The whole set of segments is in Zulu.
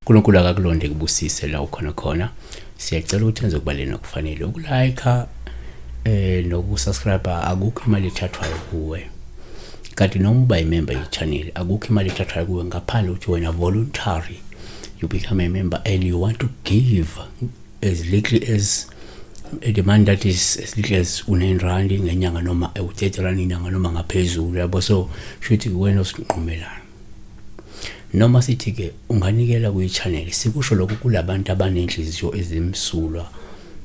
uNkulunkulu akakulonde kubusise la ukhona khona. Siyacela ukuthi enze kubalena okufanele ukulike nokusubscribe. Akukho imali ethathwayo kuwe, kanti noma uba imember ye-channel akukho imali ethathwayo kuwe ngaphandle ukuthi wena voluntary you become a member and you want to give as little as a demand that is as little as R9 ngenyanga noma u30 inyanga noma ngaphezulu yabo. So shuthi wena usinqumelayo noma sithi ke unganikela kwi-channel. Sikusho lokhu kulabantu abanenhliziyo ezimsulwa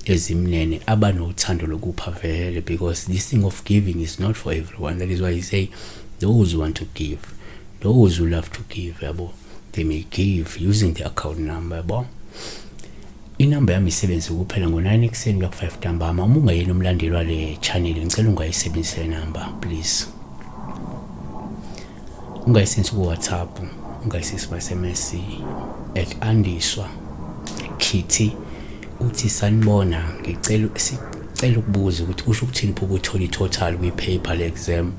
ezimnene abanothando lokupha vele, because this thing of giving is not for everyone. That is why you say those who want to give, those who love to give yabo, they may give using the account number yabo. Inamba yami isebenza kuphela ngo9 ekseni kuya ku5 ntambama. Uma ungayena umlandeli wale channel ngicela ungayisebenzise number please. Ungayisendisa ku WhatsApp, ungayisendisa SMS @andiswa Kitty uthi sanibona ngicela ukubuza ukuthi kusho ukuthini phupho uthola total kwi-PayPal exam.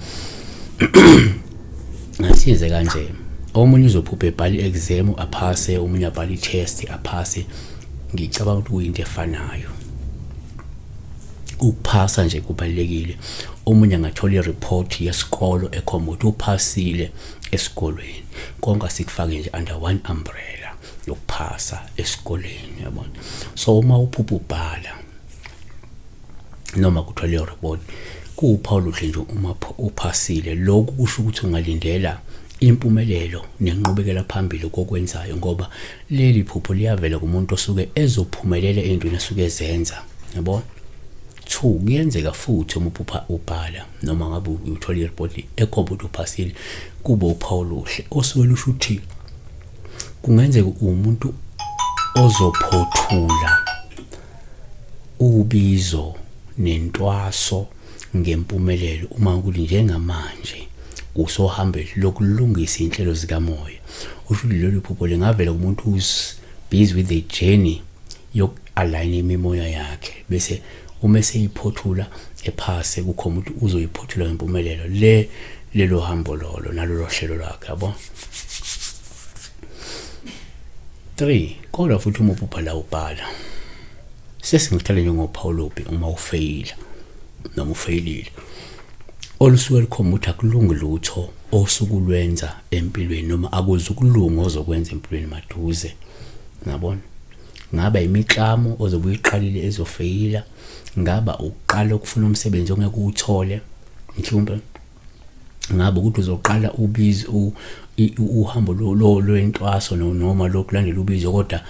Ngasize kanje, omunye uzophupha ebhali exam aphase, omunye abhali test aphase. Ngicabanga ukuthi kuyinto efanayo, ukuphasa nje kubalekile. Omunye angathola i-report yesikolo ekhomba ukuthi uphasile esikolweni. Konke sikufake nje under one umbrella yokuphasa esikoleni yabona. So uma uphupha ubhala noma kuthola i-report kuwuphawu oluhle nje uma uphasile. Lokhu kusho ukuthi ungalindela impumelelo nenqubekela phambili kokwenzayo, ngoba leli phupho liyavela kumuntu osuke ezophumelela entweni esuke ezenza yabona. 2 kuyenzeka futhi uma uphupha ubhala noma ngabe uthola i-report ekhomba ukuthi uphasile, kube uphawu oluhle osuke lusho ukuthi kungenzeka umuntu ozophothula ubizo nentwaso ngempumelelo uma ukuthi njengamanje usohambele lokulungisa inhlelo zikamoya. Usho lelo phupho lingavela kumuntu who's busy with the journey yok-align imimoya yakhe, bese uma eseyiphothula ephase kukhona ukuthi uzoyiphothula ngempumelelo lelo hambo lolo nalolo hlelo lakhe yabo. 3 kodwa futhi uma uphupha la ubhala sesingithale njengopawulopi uma ufeyila noma ufeyilile olusuke likhomba ukuthi akulungi lutho osukulwenza empilweni noma akuzukulunga ozokwenza empilweni maduze ngabona. Ngaba imiklamo ozobuyiqalile ezofeyila, ngaba uqala ukufuna umsebenzi ongeke uthole mhlawumbe, ngaba ukuthi uzoqala ubizo uhambo lwentwaso noma lokulandela ubizo kodwa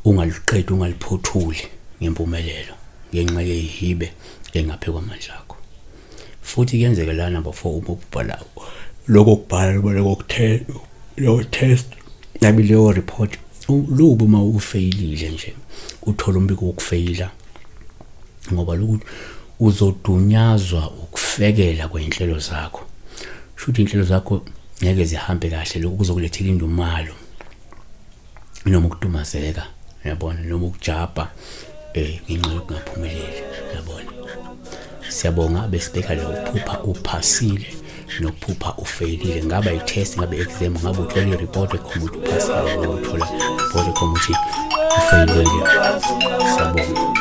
ungaliqedi ungaliphothuli ngempumelelo ngenxa yehibe engaphe kwamandla akho. Futhi kuyenzeka la number 4 uma ubhala lokho kubhala lo test nabi leyo report lubu uma ufeyilile nje uthola umbiko wokufeyila, ngoba lokuthi uzodunyazwa ukufekela kwenhlelo zakho. Shuthi inhlelo zakho ngeke zihambe kahle, lokhu kuzokulethela indumalo noma ukudumazeka yabona, noma ukujabha ngenxa yokungaphumeleli yabona. Siyabonga besibheka lo uphupha uphasile nokuphupha ufeyilile, ngaba i-test ngabe exam ngabe uthola i-report ekhomba ukuthi uphasile noma uthola i-report ekhomba ukuthi ufeyilile. Siyabonga.